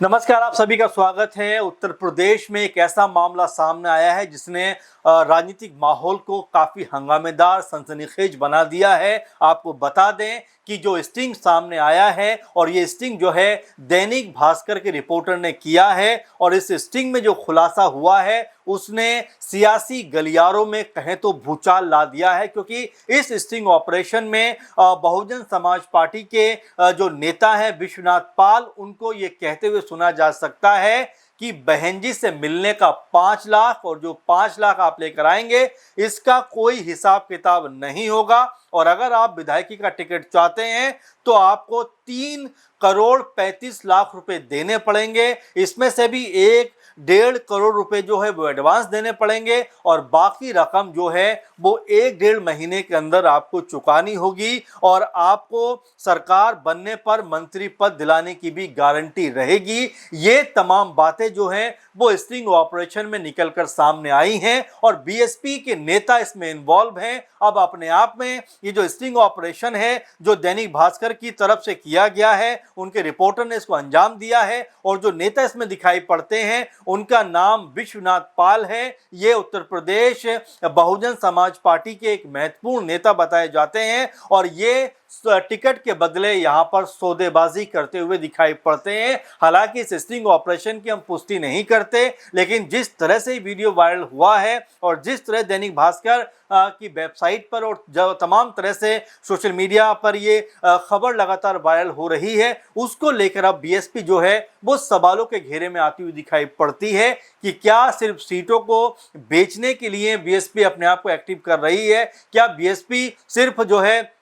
नमस्कार, आप सभी का स्वागत है। उत्तर प्रदेश में एक ऐसा मामला सामने आया है जिसने राजनीतिक माहौल को काफ़ी हंगामेदार, सनसनीखेज बना दिया है। आपको बता दें कि जो स्टिंग सामने आया है और ये स्टिंग जो है दैनिक भास्कर के रिपोर्टर ने किया है और इस स्टिंग में जो खुलासा हुआ है उसने सियासी गलियारों में कहें तो भूचाल ला दिया है, क्योंकि इस स्टिंग ऑपरेशन में बहुजन समाज पार्टी के जो नेता हैं विश्वनाथ पाल, उनको ये कहते हुए सुना जा सकता है कि बहन जी से मिलने का 5 लाख और जो 5 लाख आप लेकर आएंगे इसका कोई हिसाब किताब नहीं होगा, और अगर आप विधायकी का टिकट चाहते हैं तो आपको 3 करोड़ 35 लाख रुपए देने पड़ेंगे। इसमें से भी 1-1.5 करोड़ रुपए जो है वो एडवांस देने पड़ेंगे और बाकी रकम जो है वो 1-1.5 महीने के अंदर आपको चुकानी होगी और आपको सरकार बनने पर मंत्री पद दिलाने की भी गारंटी रहेगी। ये तमाम बातें जो हैं वो स्टिंग ऑपरेशन में निकलकर सामने आई हैं और बीएसपी के नेता इसमें इन्वॉल्व हैं। अब अपने आप में ये जो स्टिंग ऑपरेशन है जो दैनिक भास्कर की तरफ से किया गया है, उनके रिपोर्टर ने इसको अंजाम दिया है और जो नेता इसमें दिखाई पड़ते हैं उनका नाम विश्वनाथ पाल है। ये उत्तर प्रदेश बहुजन समाज पार्टी के एक महत्वपूर्ण नेता बताए जाते हैं और ये टिकट के बदले यहां पर सौदेबाजी करते हुए दिखाई पड़ते हैं। हालांकि इस स्टिंग ऑपरेशन की हम पुष्टि नहीं करते, लेकिन जिस तरह से वीडियो वायरल हुआ है और जिस तरह दैनिक भास्कर की वेबसाइट पर और जब तमाम तरह से सोशल मीडिया पर ये खबर लगातार वायरल हो रही है, उसको लेकर अब बीएसपी जो है वो सवालों के घेरे में आती हुई दिखाई पड़ती है कि क्या सिर्फ सीटों को बेचने के लिए बीएसपी अपने आप को एक्टिव कर रही है, क्या बीएसपी सिर्फ जो है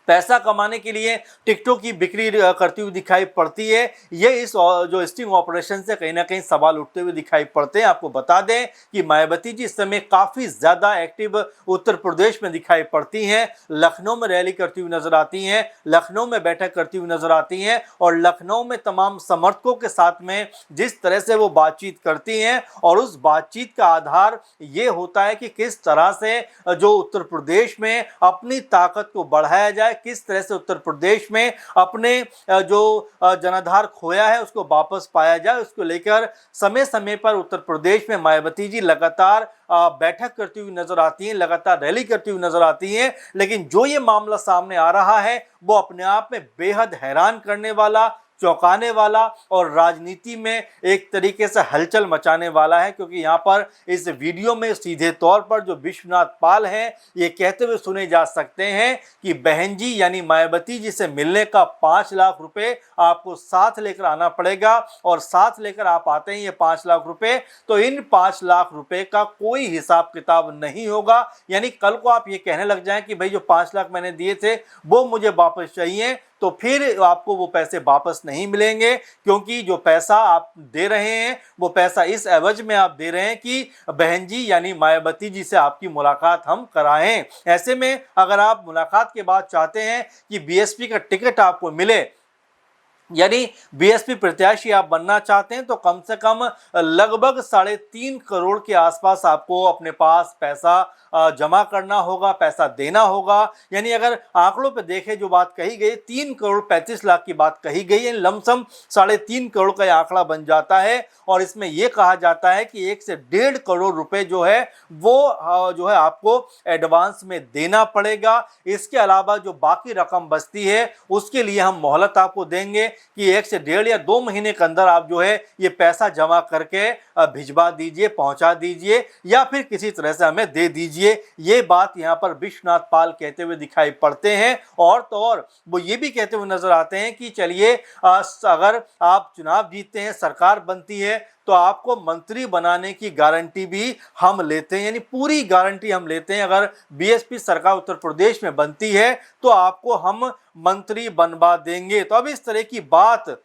पैसा कमाने के लिए टिकटों की बिक्री करती हुई दिखाई पड़ती है। ये इस जो स्टिंग ऑपरेशन से कहीं ना कहीं सवाल उठते हुए दिखाई पड़ते हैं। आपको बता दें कि मायावती जी इस समय काफ़ी ज़्यादा एक्टिव उत्तर प्रदेश में दिखाई पड़ती हैं। लखनऊ में रैली करती हुई नजर आती हैं, लखनऊ में बैठक करती हुई नजर आती हैं और लखनऊ में तमाम समर्थकों के साथ में जिस तरह से वो बातचीत करती हैं और उस बातचीत का आधार ये होता है कि किस तरह से जो उत्तर प्रदेश में अपनी ताकत को बढ़ाया जाए, किस तरह से उत्तर प्रदेश में अपने जो जनाधार खोया है उसको वापस पाया जाए, उसको लेकर समय समय पर उत्तर प्रदेश में मायावती जी लगातार बैठक करती हुई नजर आती हैं, लगातार रैली करती हुई नजर आती हैं। लेकिन जो ये मामला सामने आ रहा है वो अपने आप में बेहद हैरान करने वाला, चौंकाने वाला और राजनीति में एक तरीके से हलचल मचाने वाला है, क्योंकि यहाँ पर इस वीडियो में सीधे तौर पर जो विश्वनाथ पाल हैं ये कहते हुए सुने जा सकते हैं कि बहन जी यानी मायावती जी से मिलने का 5 लाख रुपए आपको साथ लेकर आना पड़ेगा और साथ लेकर आप आते हैं ये 5 लाख रुपए, तो इन 5 लाख रुपए का कोई हिसाब किताब नहीं होगा। यानी कल को आप ये कहने लग जाएं कि भाई जो 5 लाख मैंने दिए थे वो मुझे वापस चाहिए, तो फिर आपको वो पैसे वापस नहीं मिलेंगे, क्योंकि जो पैसा आप दे रहे हैं वो पैसा इस एवज में आप दे रहे हैं कि बहन जी यानी मायावती जी से आपकी मुलाकात हम कराएं। ऐसे में अगर आप मुलाकात के बाद चाहते हैं कि बीएसपी का टिकट आपको मिले, यानी बीएसपी प्रत्याशी आप बनना चाहते हैं, तो कम से कम लगभग 3.5 करोड़ के आसपास आपको अपने पास पैसा जमा करना होगा, पैसा देना होगा। यानी अगर आंकड़ों पे देखें जो बात कही गई 3 करोड़ 35 लाख की बात कही गई है, लमसम 3.5 करोड़ का आंकड़ा बन जाता है और इसमें यह कहा जाता है कि 1 से 1.5 करोड़ रुपए जो है वो जो है आपको एडवांस में देना पड़ेगा। इसके अलावा जो बाकी रकम बचती है उसके लिए हम मोहलत आपको देंगे कि 1 से 1.5 या 2 महीने के अंदर आप जो है ये पैसा जमा करके भिजवा दीजिए, पहुंचा दीजिए या फिर किसी तरह से हमें दे दीजिए। ये बात यहाँ पर विश्वनाथ पाल कहते हुए दिखाई पड़ते हैं और तो और वो ये भी कहते हुए नजर आते हैं कि चलिए अगर आप चुनाव जीतते हैं, सरकार बनती है, तो आपको मंत्री बनाने की गारंटी भी हम लेते हैं, यानी पूरी गारंटी हम लेते हैं। अगर बीएसपी सरकार उत्तर प्रदेश में बनती है तो आपको हम मंत्री बनवा देंगे। तो अब इस तरह की बात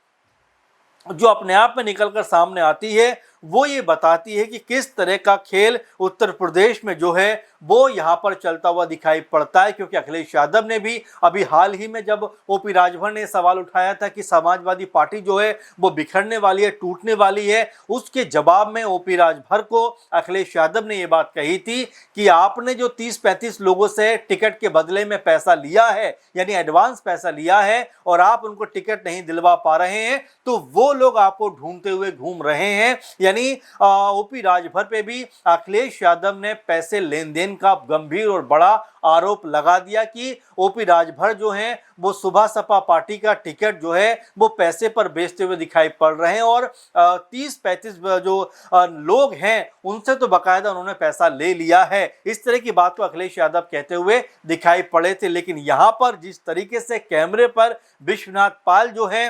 जो अपने आप में निकलकर सामने आती है वो ये बताती है कि किस तरह का खेल उत्तर प्रदेश में जो है वो यहाँ पर चलता हुआ दिखाई पड़ता है। क्योंकि अखिलेश यादव ने भी अभी हाल ही में जब ओपी राजभर ने सवाल उठाया था कि समाजवादी पार्टी जो है वो बिखरने वाली है, टूटने वाली है, उसके जवाब में ओपी राजभर को अखिलेश यादव ने ये बात कही थी कि आपने जो 30-35 लोगों से टिकट के बदले में पैसा लिया है, यानी एडवांस पैसा लिया है, और आप उनको टिकट नहीं दिलवा पा रहे हैं, तो वो लोग आपको ढूंढते हुए घूम रहे हैं। यानी ओपी राजभर पे भी अखिलेश यादव ने पैसे लेन देन का गंभीर और बड़ा आरोप लगा दिया कि ओपी राजभर जो हैं वो सुबह सपा पार्टी का टिकट जो है वो पैसे पर बेचते हुए दिखाई पड़ रहे हैं, और 30-35 जो लोग हैं उनसे तो बकायदा उन्होंने पैसा ले लिया है। इस तरह की बात को अखिलेश यादव कहते हुए दिखाई पड़े थे। लेकिन यहां पर जिस तरीके से कैमरे पर विश्वनाथ पाल जो है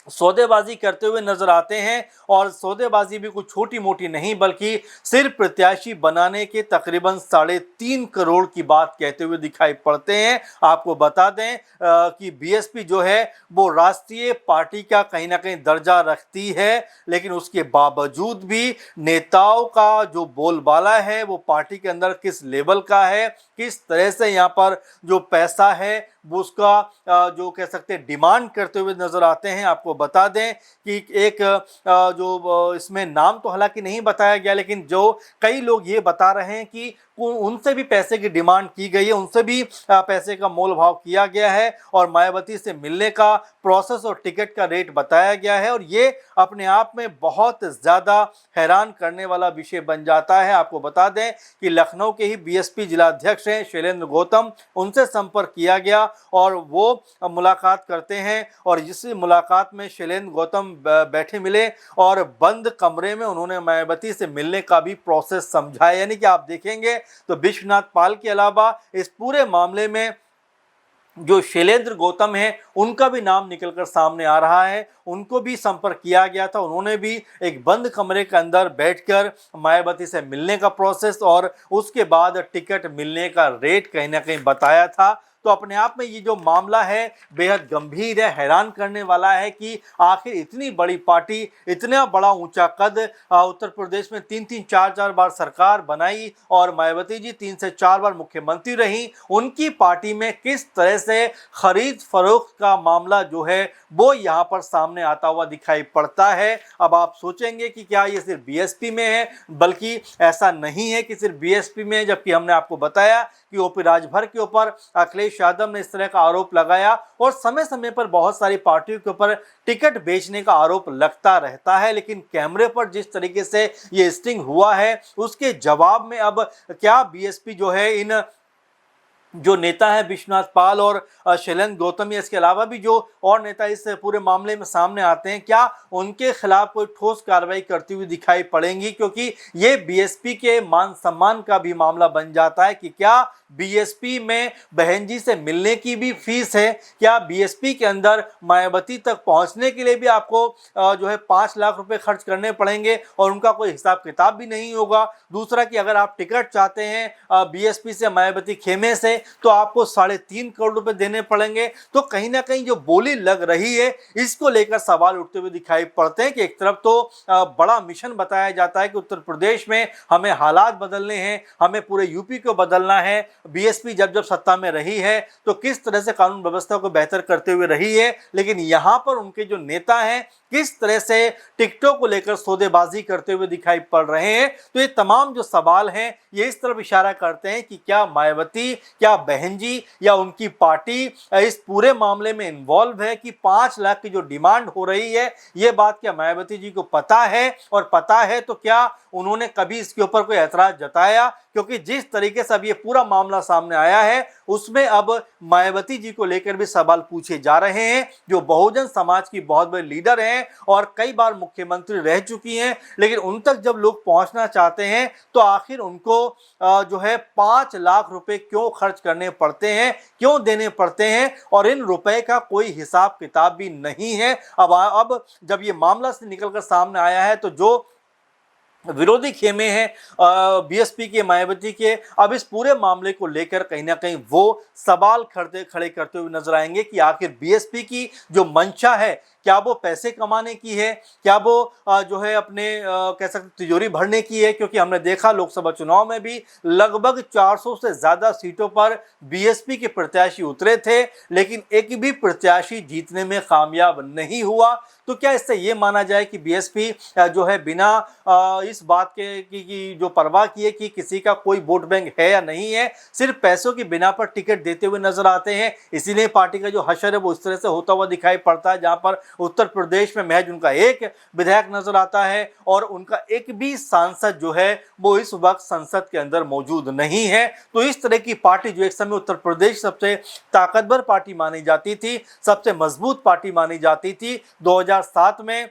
सौदेबाजी करते हुए नजर आते हैं, और सौदेबाजी भी कुछ छोटी मोटी नहीं बल्कि सिर्फ प्रत्याशी बनाने के तकरीबन 3.5 करोड़ की बात कहते हुए दिखाई पड़ते हैं। आपको बता दें कि बीएसपी जो है वो राष्ट्रीय पार्टी का कहीं ना कहीं दर्जा रखती है, लेकिन उसके बावजूद भी नेताओं का जो बोलबाला है वो पार्टी के अंदर किस लेवल का है, किस तरह से यहाँ पर जो पैसा है वो उसका जो कह सकते हैं डिमांड करते हुए नजर आते हैं। आपको बता दें कि एक जो इसमें नाम तो हालांकि नहीं बताया गया, लेकिन जो कई लोग ये बता रहे हैं कि उनसे भी पैसे की डिमांड की गई है, उनसे भी पैसे का मोल भाव किया गया है, और मायावती से मिलने का प्रोसेस और टिकट का रेट बताया गया है। और ये अपने आप में बहुत ज़्यादा हैरान करने वाला विषय बन जाता है। आपको बता दें कि लखनऊ के ही बीएसपी जिलाध्यक्ष हैं शैलेंद्र गौतम, उनसे संपर्क किया गया और वो मुलाकात करते हैं, और इस मुलाकात में शैलेंद्र गौतम बैठे मिले और बंद कमरे में उन्होंने मायावती से मिलने का भी प्रोसेस समझाया। यानी कि आप देखेंगे तो विश्वनाथ पाल के अलावा इस पूरे मामले में जो शैलेंद्र गौतम है उनका भी नाम निकलकर सामने आ रहा है। उनको भी संपर्क किया गया था, उन्होंने भी एक बंद कमरे के अंदर बैठकर मायावती से मिलने का प्रोसेस और उसके बाद टिकट मिलने का रेट कहीं ना कहीं बताया था। तो अपने आप में ये जो मामला है बेहद गंभीर है, हैरान करने वाला है कि आखिर इतनी बड़ी पार्टी, इतना बड़ा ऊंचा कद, उत्तर प्रदेश में 3-3 4-4 बार सरकार बनाई और मायावती जी 3 से 4 बार मुख्यमंत्री रही, उनकी पार्टी में किस तरह से खरीद फरोख्त का मामला जो है वो यहाँ पर सामने आता हुआ दिखाई पड़ता है। अब आप सोचेंगे कि क्या ये सिर्फ बीएसपी में है, बल्कि ऐसा नहीं है कि सिर्फ बीएसपी में, जबकि हमने आपको बताया कि ओपी राजभर के ऊपर अखिलेश यादव ने इस तरह का आरोप लगाया, और समय समय पर बहुत सारी पार्टियों के ऊपर टिकट बेचने का आरोप लगता रहता है। लेकिन कैमरे पर जिस तरीके से ये स्टिंग हुआ है उसके जवाब में अब क्या बीएसपी जो है इन जो नेता है विश्वनाथ पाल और शैलेंद्र गौतम, इसके अलावा भी जो और नेता इस पूरे मामले में सामने आते हैं, क्या उनके खिलाफ कोई ठोस कार्रवाई करती हुई दिखाई पड़ेंगी? क्योंकि ये बीएसपी के मान सम्मान का भी मामला बन जाता है कि क्या बीएसपी में बहन जी से मिलने की भी फीस है, क्या बीएसपी के अंदर मायावती तक पहुंचने के लिए भी आपको जो है 5 लाख रुपए खर्च करने पड़ेंगे और उनका कोई हिसाब किताब भी नहीं होगा। दूसरा कि अगर आप टिकट चाहते हैं बीएसपी से मायावती खेमे से तो आपको 3.5 करोड़ रुपए देने पड़ेंगे। तो कहीं ना कहीं जो बोली लग रही है इसको लेकर सवाल उठते हुए दिखाई पड़ते हैं कि एक तरफ तो बड़ा मिशन बताया जाता है कि उत्तर प्रदेश में हमें हालात बदलने हैं, हमें पूरे यूपी को बदलना है, बीएसपी जब जब सत्ता में रही है तो किस तरह से कानून व्यवस्था को बेहतर करते हुए रही है, लेकिन यहां पर उनके जो नेता हैं किस तरह से टिकटों को लेकर सौदेबाजी करते हुए दिखाई पड़ रहे हैं। तो ये तमाम जो सवाल हैं ये इस तरफ इशारा करते हैं कि क्या मायावती, क्या बहन जी या उनकी पार्टी इस पूरे मामले में इन्वॉल्व है कि 5 लाख की जो डिमांड हो रही है ये बात क्या मायावती जी को पता है, और पता है तो क्या उन्होंने कभी इसके ऊपर कोई ऐतराज जताया? क्योंकि जिस तरीके से अब ये पूरा मामला सामने आया है उसमें अब मायावती जी को लेकर भी सवाल पूछे जा रहे हैं, जो बहुजन समाज की बहुत बड़ी लीडर हैं और कई बार मुख्यमंत्री रह चुकी हैं, लेकिन उन तक जब लोग पहुंचना चाहते हैं तो आखिर उनको जो है 5 लाख रुपए क्यों खर्च करने पड़ते हैं, क्यों देने पड़ते हैं, और इन रुपए का कोई हिसाब किताब भी नहीं है। अब जब ये मामला से निकलकर सामने आया है तो जो विरोधी खेमे हैं बीएसपी के, मायावती के, अब इस पूरे मामले को लेकर कहीं ना कहीं वो सवाल खड़े करते हुए नजर आएंगे कि आखिर बीएसपी की जो मंशा है क्या वो पैसे कमाने की है, क्या वो जो है अपने कह सकते तिजोरी भरने की है? क्योंकि हमने देखा लोकसभा चुनाव में भी लगभग 400 से ज्यादा सीटों पर बीएसपी के प्रत्याशी उतरे थे, लेकिन एक भी प्रत्याशी जीतने में कामयाब नहीं हुआ। तो क्या इससे ये माना जाए कि बीएसपी जो है बिना इस बात के की जो परवाह किए कि किसी का कोई वोट बैंक है या नहीं है, सिर्फ पैसों की बिना पर टिकट देते हुए नजर आते हैं, इसीलिए पार्टी का जो हशर है वो इस तरह से होता हुआ दिखाई पड़ता है, जहां पर उत्तर प्रदेश में महज उनका एक विधायक नजर आता है और उनका एक भी सांसद जो है वो इस वक्त संसद के अंदर मौजूद नहीं है। तो इस तरह की पार्टी जो एक समय उत्तर प्रदेश सबसे ताकतवर पार्टी मानी जाती थी, सबसे मजबूत पार्टी मानी जाती थी, 2007 में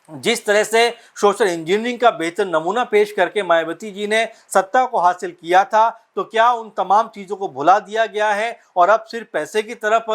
जिस तरह से सोशल इंजीनियरिंग का बेहतर नमूना पेश करके मायावती जी ने सत्ता को हासिल किया था, तो क्या उन तमाम चीज़ों को भुला दिया गया है और अब सिर्फ पैसे की तरफ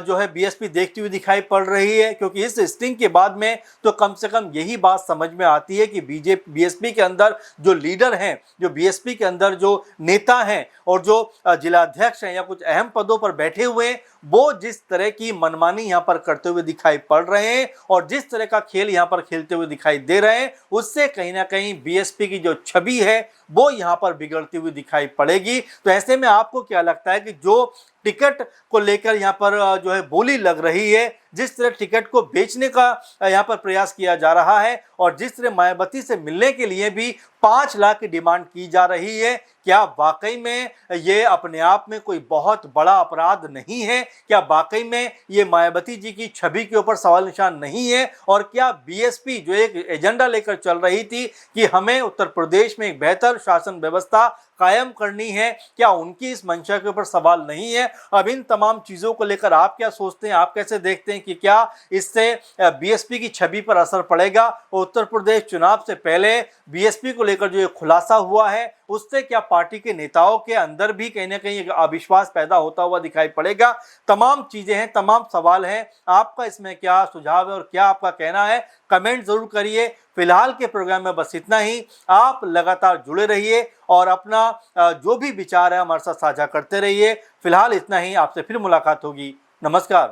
जो है बीएसपी देखती हुई दिखाई पड़ रही है? क्योंकि इस स्टिंग के बाद में तो कम से कम यही बात समझ में आती है कि बीएसपी के अंदर जो लीडर हैं, जो बीएसपी के अंदर जो नेता हैं और जो जिलाध्यक्ष हैं या कुछ अहम पदों पर बैठे हुए हैं, वो जिस तरह की मनमानी यहाँ पर करते हुए दिखाई पड़ रहे हैं और जिस तरह का खेल यहाँ पर खेलते हुए दिखाई दे रहे हैं, उससे कहीं ना कहीं बीएसपी की जो छवि है वो यहाँ पर बिगड़ती हुई दिखाई पड़ेगी। तो ऐसे में आपको क्या लगता है कि जो टिकट को लेकर यहाँ पर जो है बोली लग रही है, जिस तरह टिकट को बेचने का यहाँ पर प्रयास किया जा रहा है और जिस तरह मायावती से मिलने के लिए भी 5 लाख की डिमांड की जा रही है, क्या वाकई में ये अपने आप में कोई बहुत बड़ा अपराध नहीं है? क्या वाकई में ये मायावती जी की छवि के ऊपर सवाल निशान नहीं है? और क्या बीएसपी जो एक एजेंडा लेकर चल रही थी कि हमें उत्तर प्रदेश में एक बेहतर शासन व्यवस्था कायम करनी है, क्या उनकी इस मंशा के ऊपर सवाल नहीं है? अब इन तमाम चीज़ों को लेकर आप क्या सोचते हैं, आप कैसे देखते हैं कि क्या इससे बीएसपी की छवि पर असर पड़ेगा? उत्तर प्रदेश चुनाव से पहले बीएसपी को लेकर जो ये खुलासा हुआ है, उससे क्या पार्टी के नेताओं के अंदर भी कहीं ना कहीं अविश्वास पैदा होता हुआ दिखाई पड़ेगा? तमाम चीजें हैं, तमाम सवाल हैं, आपका इसमें क्या सुझाव है और क्या आपका कहना है, कमेंट जरूर करिए। फिलहाल के प्रोग्राम में बस इतना ही। आप लगातार जुड़े रहिए और अपना जो भी विचार है हमारे साथ साझा करते रहिए। फिलहाल इतना ही, आपसे फिर मुलाकात होगी। नमस्कार।